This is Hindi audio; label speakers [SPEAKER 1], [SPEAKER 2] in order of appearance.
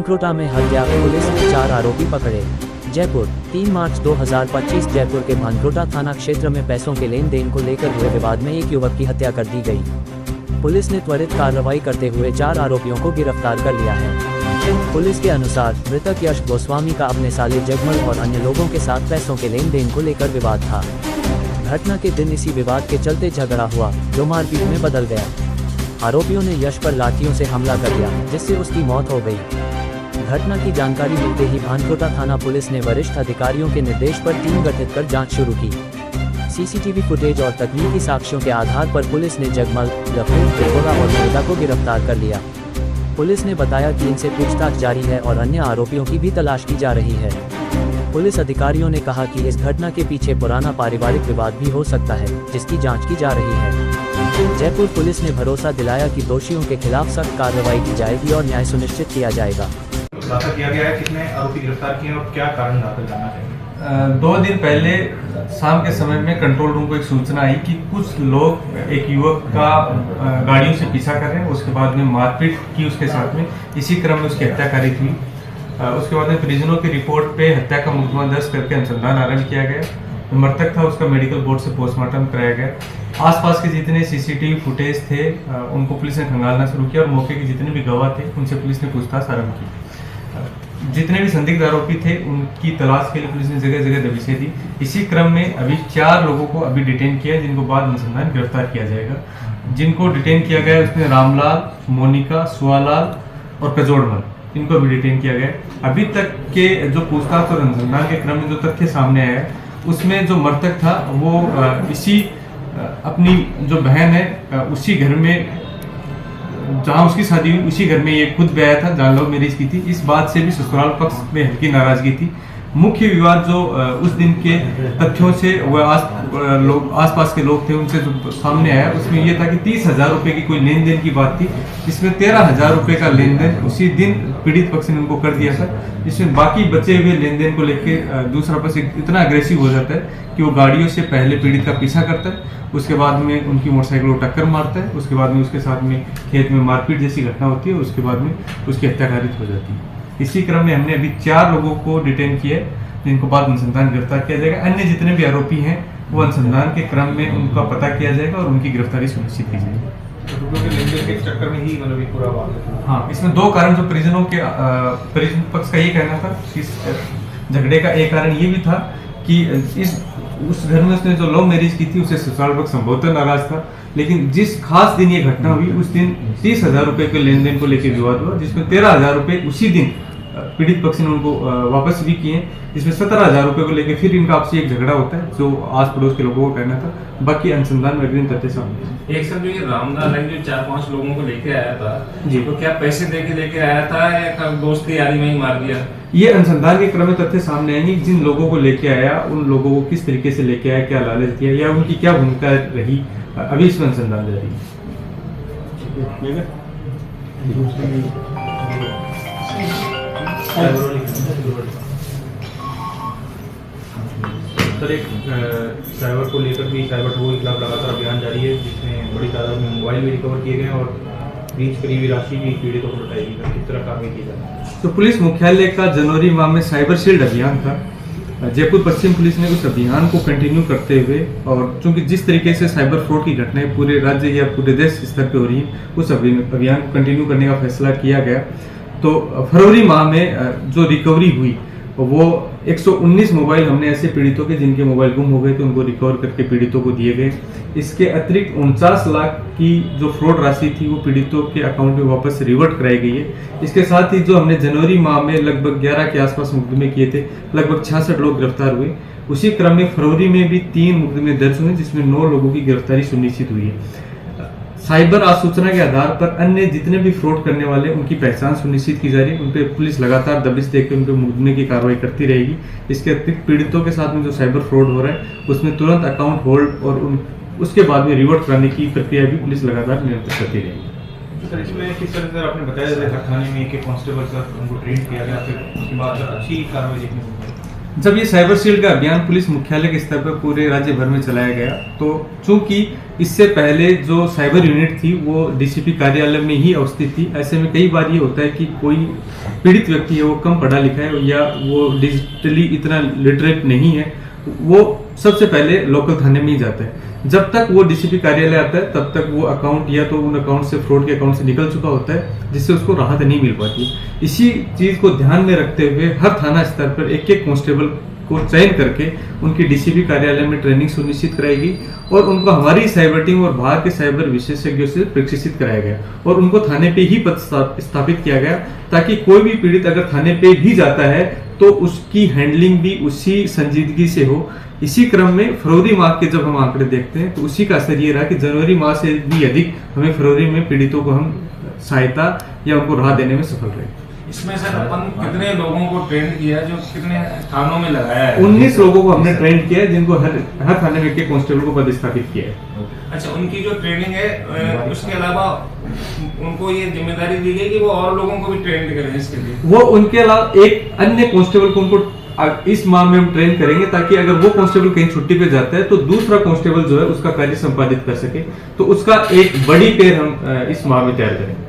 [SPEAKER 1] भानकोटा में हत्या, पुलिस ने 4 आरोपी पकड़े। जयपुर 3 मार्च 2025 जयपुर के भानकोटा थाना क्षेत्र में पैसों के लेन देन को लेकर हुए विवाद में एक युवक की हत्या कर दी गई। पुलिस ने त्वरित कार्रवाई करते हुए 4 आरोपियों को गिरफ्तार कर लिया है। पुलिस के अनुसार मृतक यश गोस्वामी का अपने साले जगमल और अन्य लोगों के साथ पैसों के लेन देन को लेकर विवाद था। घटना के दिन इसी विवाद के चलते झगड़ा हुआ, जो मारपीट में बदल गया। आरोपियों ने यश पर लाठियों से हमला कर दिया, जिससे उसकी मौत हो गई। घटना की जानकारी मिलते ही भानकोटा थाना पुलिस ने वरिष्ठ अधिकारियों के निर्देश पर टीम गठित कर जांच शुरू की। सीसीटीवी फुटेज और तकनीकी साक्ष्यों के आधार पर पुलिस ने जगमल, गफूर, त्रिपुरा और मृदा को गिरफ्तार कर लिया। पुलिस ने बताया कि इनसे पूछताछ जारी है और अन्य आरोपियों की भी तलाश की जा रही है। पुलिस अधिकारियों ने कहा कि इस घटना के पीछे पुराना पारिवारिक विवाद भी हो सकता है, जिसकी जांच की जा रही है। जयपुर पुलिस ने भरोसा दिलाया कि दोषियों के खिलाफ सख्त कार्रवाई की जाएगी और न्याय सुनिश्चित किया जाएगा।
[SPEAKER 2] खुलासा किया गया है कितने आरोपी गिरफ्तार किए और क्या कारण दाखिल करना चाहिए?
[SPEAKER 3] 2 दिन पहले शाम के समय में कंट्रोल रूम को एक सूचना आई कि कुछ लोग एक युवक का गाड़ियों से पीछा कर रहे हैं। उसके बाद में मारपीट की उसके साथ में, इसी क्रम में उसकी हत्या करी थी। उसके बाद में परिजनों की रिपोर्ट पे हत्या का मुकदमा दर्ज करके अनुसंधान आरंभ किया गया। मृतक था, उसका मेडिकल बोर्ड से पोस्टमार्टम कराया गया। आसपास के जितने सीसीटीवी फुटेज थे उनको पुलिस ने खंगालना शुरू किया और मौके के जितने भी गवाह थे उनसे पुलिस ने पूछताछ आरंभ की। जितने भी संदिग्ध आरोपी थे उनकी तलाश के लिए पुलिस ने जगह जगह दबिशें दी। इसी क्रम में अभी 4 लोगों को अभी डिटेन किया, जिनको बाद अनुसंधान गिरफ्तार किया जाएगा। जिनको डिटेन किया गया उसमें रामलाल, मोनिका, सुआलाल और कजोड़मल, इनको भी डिटेन किया गया। अभी तक के जो पूछताछ और अनुसंधान के क्रम में जो तथ्य सामने आया उसमें जो मृतक था वो इसी अपनी जो बहन है उसी घर में जहाँ उसकी शादी हुई उसी घर में ये खुद ब्याह था, जहाँ लव मैरिज की थी। इस बात से भी ससुराल पक्ष में हल्की नाराजगी थी। मुख्य विवाद जो उस दिन के तथ्यों से वह आसपास के लोग थे उनसे जो सामने आया उसमें यह था कि 30,000 रुपये की कोई लेन देन की बात थी। इसमें 13,000 रुपये का लेन देन उसी दिन पीड़ित पक्ष ने उनको कर दिया था। इसमें बाकी बचे हुए लेन देन को लेकर दूसरा पक्ष इतना अग्रेसिव हो जाता है कि वो गाड़ियों से पहले पीड़ित का पीछा करता है, उसके बाद में उनकी मोटरसाइकिल को टक्कर मारता है, उसके बाद में उसके साथ में खेत में मारपीट जैसी घटना होती है, उसके बाद में उसकी हत्या कारित हो जाती है। इसी क्रम में हमने अभी 4 लोगों को डिटेन किया, जिनको बाद अनुसंधान गिरफ्तार किया जाएगा। अन्य जितने भी आरोपी हैं वो अनुसंधान के क्रम में उनका पता किया जाएगा और उनकी गिरफ्तारी सुनिश्चित की जाएगी।
[SPEAKER 2] रुपयों के लेन देन के चक्कर में ही मतलब पूरा बात है।
[SPEAKER 3] हाँ, इसमें 2 कारण जो परिजन पक्ष का ये कहना था कि झगड़े का एक कारण ये भी था कि उस घर में उसने जो लव मैरिज की थी उसे ससुराल पक्ष संभवतः नाराज था, लेकिन जिस खास दिन ये घटना हुई उस दिन 30,000 रुपये के लेन देन को लेकर विवाद हुआ, जिसमें 13,000 रुपये उसी दिन पीड़ित पक्ष ने उनको वापस भी किए। इसमें 17,000 रुपये को लेकर फिर इनका आपसी एक झगड़ा होता है, जो आस पड़ोस के लोगों को कहना था। बाकी अनुसंधान में अग्रिम तथ्य सामने
[SPEAKER 4] एक सर जो ये रामलाल है जो 4-5 लोगों को लेके आया था
[SPEAKER 3] जी,
[SPEAKER 4] तो क्या पैसे देके लेके आया था या दोस्ती यारी में ही मार दिया?
[SPEAKER 3] ये अनुसंधान के क्रम में तथ्य सामने आएंगे। जिन लोगों को लेके आया उन लोगों को किस तरीके से लेके आया, क्या लालच दिया या उनकी क्या भूमिका रही, अभी इसमें अनुसंधान जारी है।
[SPEAKER 2] सर, एक साइबर को लेकर भी साइबर ठगों के खिलाफ लगातार अभियान जारी है, जिसमें बड़ी तादाद में मोबाइल भी रिकवर किए गए और बीच करीबी राशि भी पीड़ितों को लौटाई गई। किस तरह कार्रवाई की जाए?
[SPEAKER 3] तो पुलिस मुख्यालय का जनवरी माह में साइबर शील्ड अभियान था। जयपुर पश्चिम पुलिस ने उस अभियान को कंटिन्यू करते हुए, और चूंकि जिस तरीके से साइबर फ्रॉड की घटनाएं पूरे राज्य या पूरे देश स्तर पर हो रही हैं, उस अभियान को कंटिन्यू करने का फैसला किया गया। तो फरवरी माह में जो रिकवरी हुई वो 119 मोबाइल हमने ऐसे पीड़ितों के जिनके मोबाइल गुम हो गए थे उनको रिकवर करके पीड़ितों को दिए गए। इसके अतिरिक्त 49 लाख की जो फ्रॉड राशि थी वो पीड़ितों के अकाउंट में वापस रिवर्ट कराई गई है। इसके साथ ही जो हमने जनवरी माह में लगभग 11 के आसपास मुकदमे किए थे, लगभग 66 लोग गिरफ्तार हुए। उसी क्रम में फरवरी में भी 3 मुकदमे दर्ज हुए, जिसमें 9 लोगों की गिरफ्तारी सुनिश्चित हुई है। साइबर आसूचना के आधार पर अन्य जितने भी फ्रॉड करने वाले उनकी पहचान सुनिश्चित की जा रही है। उन पर पुलिस लगातार दबिश देकर उन पर मुकदमे की कार्रवाई करती रहेगी। इसके अतिरिक्त पीड़ितों के साथ में जो साइबर फ्रॉड हो रहा है उसमें तुरंत अकाउंट होल्ड और उसके बाद में रिवर्ट कराने की प्रक्रिया भी पुलिस लगातार निरंतर करती रहेगी।
[SPEAKER 2] सर, इसमें किस तरह से आपने बताया हर थाने में एक कांस्टेबल सर उनको ट्रेन किया गया, फिर उसके बाद अच्छी कार्रवाई देखने को मिली?
[SPEAKER 3] जब ये साइबर शील्ड का अभियान पुलिस मुख्यालय के स्तर पर पूरे राज्य भर में चलाया गया, तो चूंकि इससे पहले जो साइबर यूनिट थी वो डीसीपी कार्यालय में ही अवस्थित थी, ऐसे में कई बार ये होता है कि कोई पीड़ित व्यक्ति है वो कम पढ़ा लिखा है या वो डिजिटली इतना लिटरेट नहीं है, वो सबसे पहले लोकल थाने में ही जाता है। जब तक वो डीसीपी कार्यालय आता है तब तक वो अकाउंट या तो उन अकाउंट से फ्रॉड के अकाउंट से निकल चुका होता है, जिससे उसको राहत नहीं मिल पाती। इसी चीज को ध्यान में रखते हुए हर थाना स्तर पर एक एक कांस्टेबल को चयन करके उनकी डीसीपी कार्यालय में ट्रेनिंग सुनिश्चित कराएगी और उनको हमारी साइबर टीम और बाहर के साइबर विशेषज्ञों से प्रशिक्षित कराया गया और उनको थाने पे ही पद स्थापित किया गया, ताकि कोई भी पीड़ित अगर थाने पे भी जाता है तो उसकी हैंडलिंग भी उसी संजीदगी से हो। इसी क्रम में फरवरी माह के जब हम आंकड़े देखते हैं तो उसी का असर ये रहा कि जनवरी माह से भी अधिक हमें फरवरी में पीड़ितों को हम सहायता या उनको राहत देने में सफल रहे।
[SPEAKER 4] इसमें सर अपन कितने लोगों को ट्रेन किया, जो कितने थानों में लगाया है?
[SPEAKER 3] 19 लोगों को हमने ट्रेन किया है, जिनको हर थाने में एक कांस्टेबल को पदस्थापित किया है।
[SPEAKER 4] अच्छा, उनकी जो ट्रेनिंग है उसके अलावा उनको ये जिम्मेदारी दी गई कि वो और लोगों को भी ट्रेन करें इसके लिए?
[SPEAKER 3] वो उनके अलावा एक अन्य कांस्टेबल को उनको इस माह में हम ट्रेन करेंगे, ताकि अगर वो कांस्टेबल कहीं छुट्टी पे जाता है तो दूसरा कांस्टेबल जो है उसका कार्य संपादित कर सके। तो उसका एक बड़ी पेड़ हम इस माह में तैयार करेंगे।